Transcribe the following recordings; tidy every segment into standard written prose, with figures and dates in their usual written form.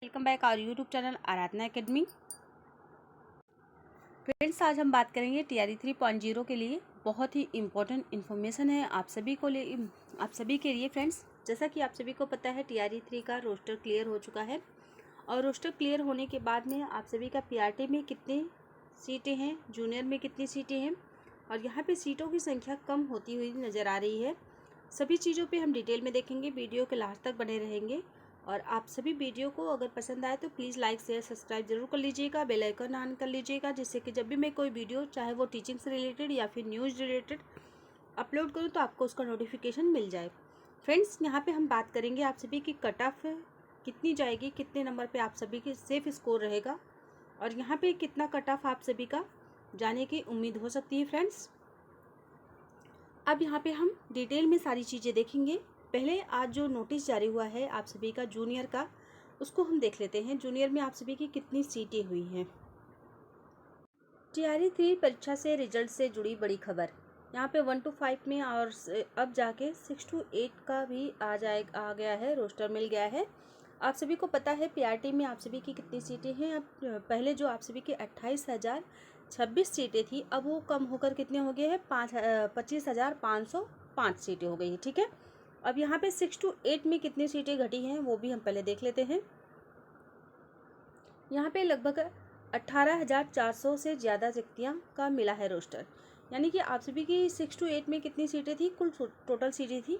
Welcome back our YouTube channel Aradhana academy. Friends, आज हम बात करेंगे टीआरई 3.0 के लिए बहुत ही इम्पोर्टेंट इन्फॉर्मेशन है आप सभी के लिए। फ्रेंड्स, जैसा कि आप सभी को पता है टीआरई 3 का रोस्टर क्लियर हो चुका है और रोस्टर क्लियर होने के बाद में आप सभी का पीआरटी में कितनी सीटें हैं, जूनियर में कितनी सीटें हैं और यहाँ पे सीटों की संख्या कम होती हुई नज़र आ रही है। सभी चीज़ों पे हम डिटेल में देखेंगे, वीडियो के लास्ट तक बने रहेंगे। और आप सभी वीडियो को अगर पसंद आए तो प्लीज़ लाइक शेयर सब्सक्राइब जरूर कर लीजिएगा, बेल आइकन ऑन कर लीजिएगा, जिससे कि जब भी मैं कोई वीडियो, चाहे वो टीचिंग से रिलेटेड या फिर न्यूज़ रिलेटेड अपलोड करूँ तो आपको उसका नोटिफिकेशन मिल जाए। फ्रेंड्स, यहाँ पे हम बात करेंगे आप सभी की कट ऑफ कितनी जाएगी, कितने नंबर पे आप सभी की सेफ स्कोर रहेगा और यहाँ पे कितना कट ऑफ आप सभी का जाने की उम्मीद हो सकती है। फ्रेंड्स, अब यहाँ पे हम डिटेल में सारी चीज़ें देखेंगे। पहले आज जो नोटिस जारी हुआ है आप सभी का जूनियर का, उसको हम देख लेते हैं। जूनियर में आप सभी की कितनी सीटें हुई हैं। टीआरई 3 परीक्षा से रिजल्ट से जुड़ी बड़ी खबर, यहाँ पे 1 to 5 में और अब जाके 6 to 8 का भी आ गया है, रोस्टर मिल गया है। आप सभी को पता है पीआरटी में आप सभी की कितनी सीटें हैं। अब पहले जो आप सभी की 28,026 सीटें थी, अब वो कम होकर कितने हो गए हैं, 25,505 सीटें हो गई है। ठीक है, अब यहाँ पे 6 to 8 में कितनी सीटें घटी हैं वो भी हम पहले देख लेते हैं। यहाँ पे लगभग 18,400 से ज़्यादा रिक्तियाँ का मिला है रोस्टर, यानी कि आप सभी की 6 to 8 में कितनी सीटें थी, कुल टोटल सीटें थी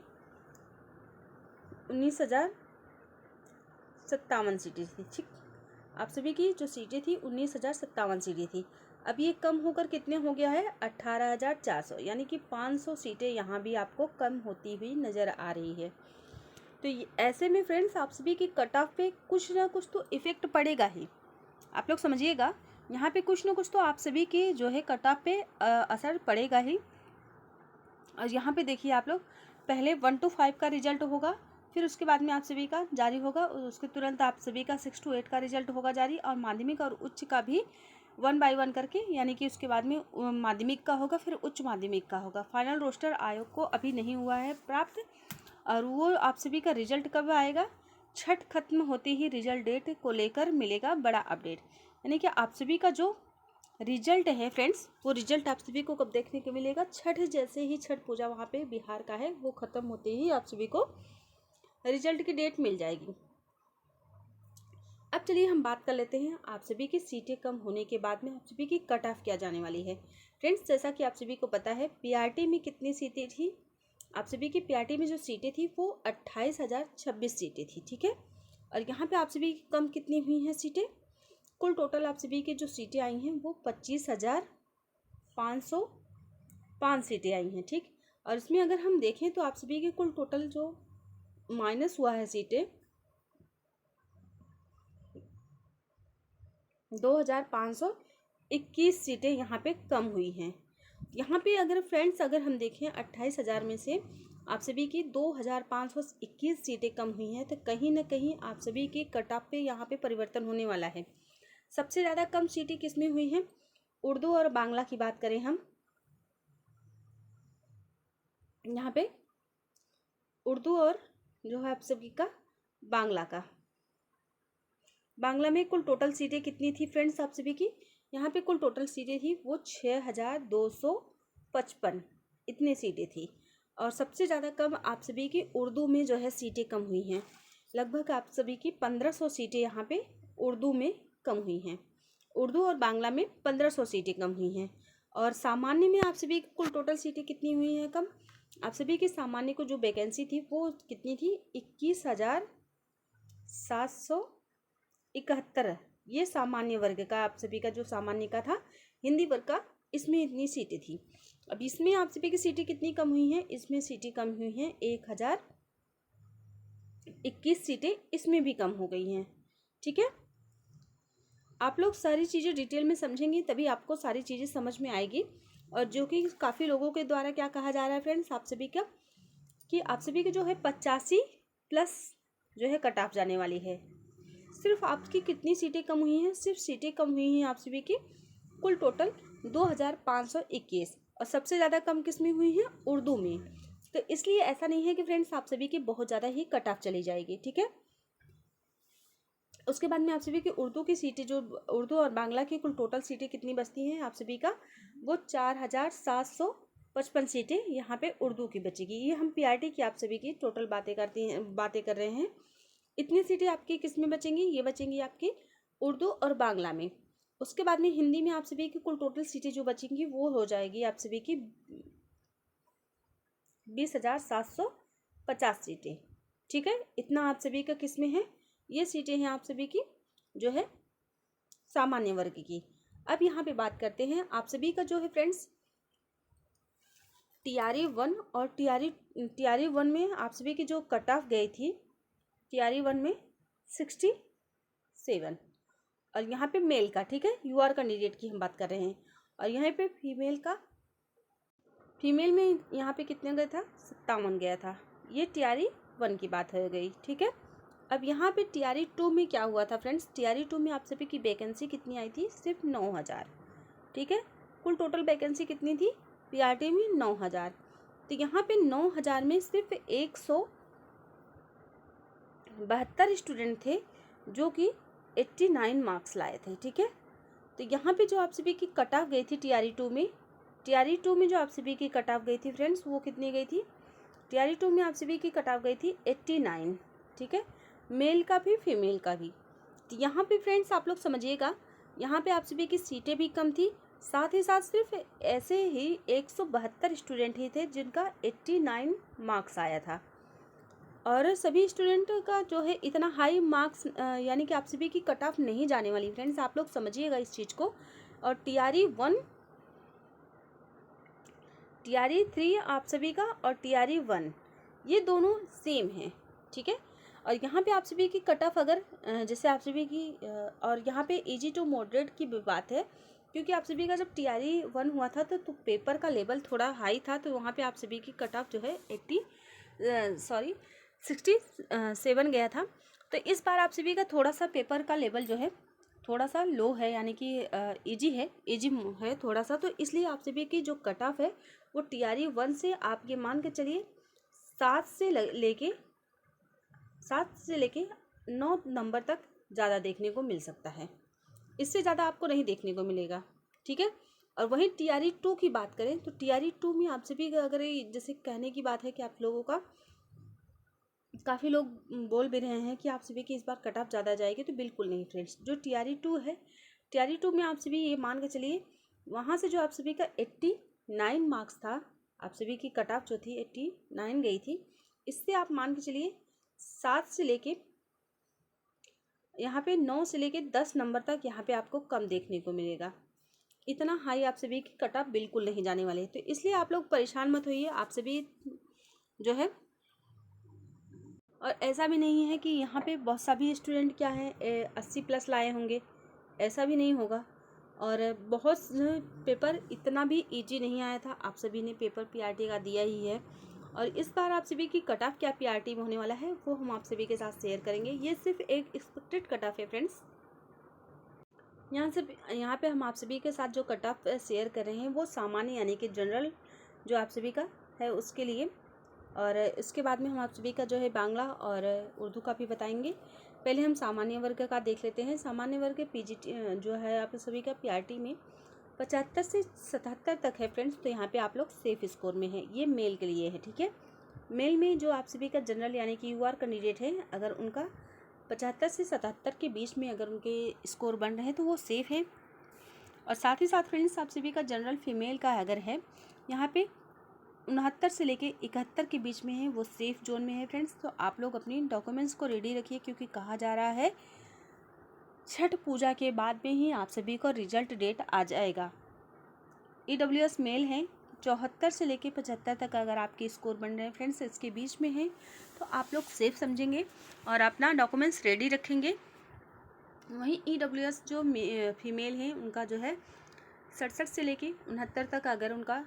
19,057 सीटें थी। ठीक, आप सभी की जो सीटें थी 19,057 सीटें थी। अब ये कम होकर कितने हो गया है, 18,400, यानी कि 500 सीटें यहाँ भी आपको कम होती हुई नज़र आ रही है। तो ऐसे में फ्रेंड्स, आप सभी की कट ऑफ पे कुछ ना कुछ तो इफ़ेक्ट पड़ेगा ही। आप लोग समझिएगा, यहाँ पे कुछ ना कुछ तो आप सभी की जो है कट ऑफ पे असर पड़ेगा ही। और यहाँ पे देखिए आप लोग, पहले 1 to 5 का रिजल्ट होगा, फिर उसके बाद में आप सभी का जारी होगा, उसके तुरंत आप सभी का 6 to 8 का रिजल्ट होगा जारी, और माध्यमिक और उच्च का भी 1 by 1 करके, यानी कि उसके बाद में माध्यमिक का होगा, फिर उच्च माध्यमिक का होगा। फाइनल रोस्टर आयोग को अभी नहीं हुआ है प्राप्त, और वो आप सभी का रिजल्ट कब आएगा, छठ खत्म होते ही रिजल्ट डेट को लेकर मिलेगा बड़ा अपडेट। यानी कि आप सभी का जो रिजल्ट है फ्रेंड्स, वो रिजल्ट आप सभी को कब देखने को मिलेगा, छठ जैसे ही छठ पूजा वहाँ पे बिहार का है, वो ख़त्म होते ही आप सभी को रिजल्ट की डेट मिल जाएगी। अब चलिए हम बात कर लेते हैं आप सभी की सीटें कम होने के बाद में आप सभी की कट ऑफ क्या जाने वाली है। फ्रेंड्स, जैसा कि आप सभी को पता है पीआरटी में कितनी सीटें थी, आप सभी की पीआरटी में जो सीटें थी वो 28,026 सीटें थी। ठीक है, और यहाँ पे आप सभी की कम कितनी हुई हैं सीटें, कुल टोटल आप सभी की जो सीटें आई हैं वो 25,505 सीटें आई हैं। ठीक, और इसमें अगर हम देखें तो आप सभी की कुल टोटल जो माइनस हुआ है सीटें, 2,521 सीटें यहाँ पे कम हुई हैं। यहाँ पे अगर फ्रेंड्स, अगर हम देखें 28,000 में से आप सभी की 2,521 सीटें कम हुई हैं, तो कहीं ना कहीं आप सभी की कट ऑफ पे यहाँ पे परिवर्तन होने वाला है। सबसे ज़्यादा कम सीटें किस में हुई हैं, उर्दू और बांग्ला की बात करें हम, यहाँ पे उर्दू और जो है आप सभी का बांग्ला में कुल टोटल सीटें कितनी थी फ्रेंड्स, आप सभी की यहाँ पे कुल टोटल सीटें थी वो 6,255 इतनी सीटें थी। और सबसे ज़्यादा कम आप सभी की उर्दू में जो है सीटें कम हुई हैं, लगभग आप सभी की 1,500 सीटें यहाँ पे उर्दू में कम हुई हैं। उर्दू और बांग्ला में 1,500 सीटें कम हुई हैं। और सामान्य में आप सभी की कुल टोटल सीटें कितनी हुई हैं कम, आप सभी की सामान्य को जो वैकेंसी थी वो कितनी थी, 21,771। ये सामान्य वर्ग का आप सभी का जो सामान्य का था, हिंदी वर्ग का, इसमें इतनी सीटें थी। अब इसमें आप सभी की सीटें कितनी कम हुई हैं, इसमें सीटें कम हुई हैं 1,021 सीटें इसमें भी कम हो गई हैं। ठीक है, आप लोग सारी चीज़ें डिटेल में समझेंगे तभी आपको सारी चीज़ें समझ में आएगी। और जो कि काफ़ी लोगों के द्वारा क्या कहा जा रहा है फ्रेंड्स, आप सभी का, कि आप सभी के जो है 85+ जो है कट ऑफ जाने वाली है। सिर्फ आपकी कितनी सीटें कम हुई हैं, सिर्फ सीटें कम हुई हैं आप सभी की कुल टोटल 2,521, और सबसे ज़्यादा कम किस में हुई है, उर्दू में। तो इसलिए ऐसा नहीं है कि फ्रेंड्स आप सभी की बहुत ज़्यादा ही कट ऑफ चली जाएगी। ठीक है, उसके बाद में आप सभी की उर्दू की सीटें, जो उर्दू और बांग्ला की कुल टोटल सीटें कितनी बचती हैं आप सभी का, वो 4755 सीटें यहाँ पे उर्दू की बचेगी। ये हम पीआरटी की आप सभी की टोटल बातें कर रहे हैं। इतनी सीटें आपकी किस में बचेंगी, ये बचेंगी आपकी उर्दू और बांग्ला में। उसके बाद में हिंदी में आप सभी की कुल टोटल सीटें जो बचेंगी वो हो जाएगी आप सभी की 20,750 सीटें। ठीक है, इतना आप सभी का किस में है, ये सीटें हैं आप सभी की जो है सामान्य वर्ग की। अब यहाँ पे बात करते हैं आप सभी का जो है फ्रेंड्स टीआरई 1 और टीआरई 1 में आप सभी की जो कट ऑफ गई थी टीआरई 1 में 67, और यहाँ पे मेल का, ठीक है, यूआर कैंडिडेट की हम बात कर रहे हैं, और यहाँ पे फीमेल में यहाँ पे कितने गया था, 57 गया था। ये टीआरई 1 की बात हो गई। ठीक है, अब यहाँ पे टीआरई 2 में क्या हुआ था फ्रेंड्स, टीआरई 2 में आप सभी की वैकेंसी कितनी आई थी, सिर्फ 9000। ठीक है, कुल टोटल वैकेंसी कितनी थी पीआरटी में, 9000। तो यहाँ पे 9000 में सिर्फ 172 स्टूडेंट थे जो कि 89 मार्क्स लाए थे। ठीक है, तो यहाँ पे जो आप सभी की कट ऑफ गई थी टीआरई 2 में, जो आप सभी की कट ऑफ गई थी फ्रेंड्स वो कितनी गई थी, टीआरई 2 में आप सभी की कट ऑफ गई थी 89। ठीक है, मेल का भी फीमेल का भी। तो यहाँ पे फ्रेंड्स आप लोग समझिएगा, यहाँ पे आप सभी की सीटें भी कम थी, साथ ही साथ सिर्फ ऐसे ही 172 स्टूडेंट ही थे जिनका 89 मार्क्स आया था, और सभी स्टूडेंट का जो है इतना हाई मार्क्स यानी कि आप सभी की कट ऑफ नहीं जाने वाली फ्रेंड्स, आप लोग समझिएगा इस चीज़ को। और टीआरई 3 आप सभी का और टीआरई 1 ये दोनों सेम हैं। ठीक है, और यहाँ पे आप सभी की कट ऑफ अगर जैसे आप सभी की और यहाँ पे इजी टू मॉडरेट की भी बात है, क्योंकि आप सभी का जब टीआरई 1 हुआ था तो पेपर का लेवल थोड़ा हाई था, तो वहाँ पे आप सभी की कट ऑफ जो है 67 गया था। तो इस बार आप सभी का थोड़ा सा पेपर का लेवल जो है थोड़ा सा लो है, यानी कि इजी है थोड़ा सा, तो इसलिए आप सभी की जो कट ऑफ है वो टीआरई 1 से आप ये मान के चलिए 7 से लेके 9 नंबर तक ज़्यादा देखने को मिल सकता है, इससे ज़्यादा आपको नहीं देखने को मिलेगा। ठीक है, और वहीं टीआरई 2 की बात करें तो टीआरई 2 में आप सभी का अगर जैसे कहने की बात है कि आप लोगों का काफ़ी लोग बोल भी रहे हैं कि आप सभी की इस बार कट ऑफ ज़्यादा जाएगी, तो बिल्कुल नहीं फ्रेंड्स। जो टीआरई 2 है, टीआरई 2 में आप सभी ये मान के चलिए वहाँ से जो आप सभी का 89 मार्क्स था, आप सभी की कट ऑफ जो थी 89 गई थी, इससे आप मान के चलिए 7 से लेके यहाँ पे 9 से लेके 10 नंबर तक यहाँ पे आपको कम देखने को मिलेगा। इतना हाई आप सभी की कट ऑफ बिल्कुल नहीं जाने वाले, तो इसलिए आप लोग परेशान मत होइए। आप सभी जो है, और ऐसा भी नहीं है कि यहाँ पे बहुत सभी स्टूडेंट क्या है 80+ लाए होंगे, ऐसा भी नहीं होगा। और बहुत पेपर इतना भी इजी नहीं आया था, आप सभी ने पेपर पीआरटी का दिया ही है, और इस बार आप सभी की कट ऑफ क्या पीआरटी में होने वाला है वो हम आप सभी के साथ शेयर करेंगे। ये सिर्फ एक एक्सपेक्टेड कट ऑफ है फ्रेंड्स। यहाँ पे हम आप सभी के साथ जो कट ऑफ शेयर कर रहे हैं वो सामान्य यानी कि जनरल जो आप सभी का है उसके लिए, और इसके बाद में हम आप सभी का जो है बांग्ला और उर्दू का भी बताएंगे। पहले हम सामान्य वर्ग का देख लेते हैं। सामान्य वर्ग पीजीटी जो है आप सभी का पीआरटी में 75 से 77 तक है फ्रेंड्स, तो यहाँ पे आप लोग सेफ स्कोर में है। ये मेल के लिए है। ठीक है, मेल में जो आप सभी का जनरल यानी कि यूआर कैंडिडेट है, अगर उनका 75 से 77 के बीच में अगर उनके स्कोर बन रहे हैं तो वो सेफ़ है। और साथ ही साथ फ्रेंड्स आप सभी का जनरल फीमेल का अगर है यहाँ पे 69 से लेके 71 के बीच में है, वो सेफ़ जोन में है फ्रेंड्स। तो आप लोग अपनी डॉक्यूमेंट्स को रेडी रखिए, क्योंकि कहा जा रहा है छठ पूजा के बाद में ही आप सभी को रिजल्ट डेट आ जाएगा। EWS मेल है 74 से लेके 75 तक अगर आपके स्कोर बन रहे हैं फ्रेंड्स इसके बीच में है, तो आप लोग सेफ समझेंगे और अपना डॉक्यूमेंट्स रेडी रखेंगे। वहीं EWS जो फीमेल हैं उनका जो है 67 से लेके 69 तक अगर उनका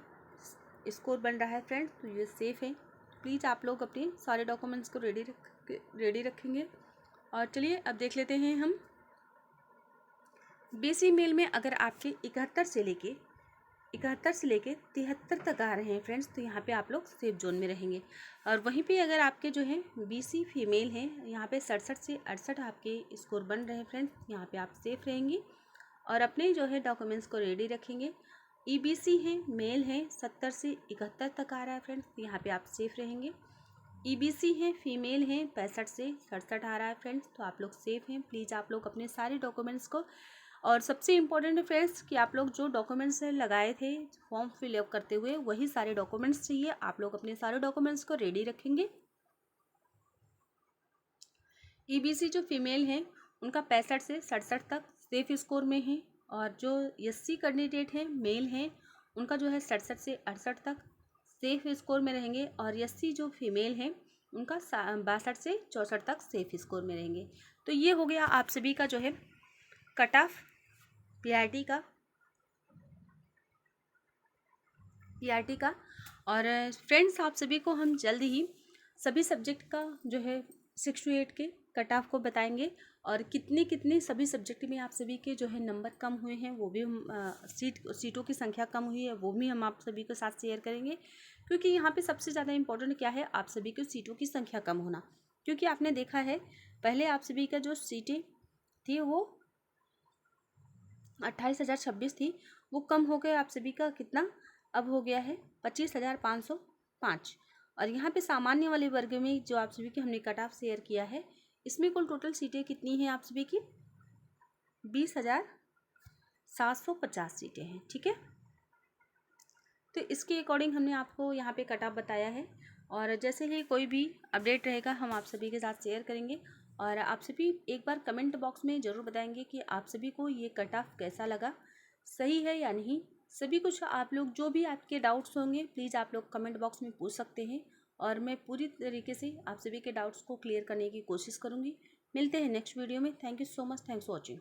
स्कोर बन रहा है फ्रेंड्स तो ये सेफ़ है। प्लीज़ आप लोग अपने सारे डॉक्यूमेंट्स को रेडी रखेंगे। और चलिए अब देख लेते हैं हम BC मेल में अगर आपके 71 से लेके 71 से लेके 73 तक आ रहे हैं फ्रेंड्स, तो यहाँ पे आप लोग सेफ जोन में रहेंगे। और वहीं पे अगर आपके जो है BC फीमेल हैं, यहाँ पे 67 से 68 आपके स्कोर बन रहे हैं फ्रेंड्स, यहाँ पे आप सेफ रहेंगी और अपने जो है डॉक्यूमेंट्स को रेडी रखेंगे। EBC हैं, मेल हैं, 70 से 71 तक आ रहा है फ्रेंड्स, यहाँ पे आप सेफ रहेंगे। EBC हैं, फीमेल हैं, 65 से 67 आ रहा है फ्रेंड्स, तो आप लोग सेफ हैं। प्लीज़ आप लोग अपने सारे डॉक्यूमेंट्स को, और सबसे इम्पोर्टेंट है फ्रेंड्स कि आप लोग जो डॉक्यूमेंट्स लगाए थे फॉर्म फिलअप करते हुए, वही सारे डॉक्यूमेंट्स चाहिए। आप लोग अपने सारे डॉक्यूमेंट्स को रेडी रखेंगे। EBC जो फीमेल हैं उनका 65 से 67 तक सेफ स्कोर में है, और जो SC कैंडिडेट हैं मेल हैं उनका जो है 67 से 68 तक सेफ स्कोर में रहेंगे, और SC जो फीमेल हैं उनका 62 से 64 तक सेफ स्कोर में रहेंगे। तो ये हो गया आप सभी का जो है कट ऑफ PRT का। और फ्रेंड्स आप सभी को हम जल्द ही सभी सब्जेक्ट का जो है 6 to 8 के कट ऑफ को बताएंगे, और कितने सभी सब्जेक्ट में आप सभी के जो है नंबर कम हुए हैं वो भी हम सीटों की संख्या कम हुई है वो भी हम आप सभी के साथ शेयर करेंगे। क्योंकि यहाँ पे सबसे ज़्यादा इम्पोर्टेंट क्या है, आप सभी को सीटों की संख्या कम होना। क्योंकि आपने देखा है पहले आप सभी का जो सीटें थी वो 28,026 थी, वो कम हो गए आप सभी का कितना, अब हो गया है 25,505। और यहाँ पे सामान्य वाले वर्ग में जो आप सभी की हमने कट ऑफ शेयर किया है, इसमें कुल टोटल सीटें कितनी हैं आप सभी की, 20,750 सीटें हैं। ठीक है, तो इसके अकॉर्डिंग हमने आपको यहाँ पे कट ऑफ बताया है, और जैसे ही कोई भी अपडेट रहेगा हम आप सभी के साथ शेयर करेंगे। और आप सभी एक बार कमेंट बॉक्स में ज़रूर बताएंगे कि आप सभी को ये कट ऑफ कैसा लगा, सही है या नहीं। सभी कुछ आप लोग जो भी आपके डाउट्स होंगे प्लीज़ आप लोग कमेंट बॉक्स में पूछ सकते हैं, और मैं पूरी तरीके से आप सभी के डाउट्स को क्लियर करने की कोशिश करूँगी। मिलते हैं नेक्स्ट वीडियो में। Thank you so much, thanks for watching.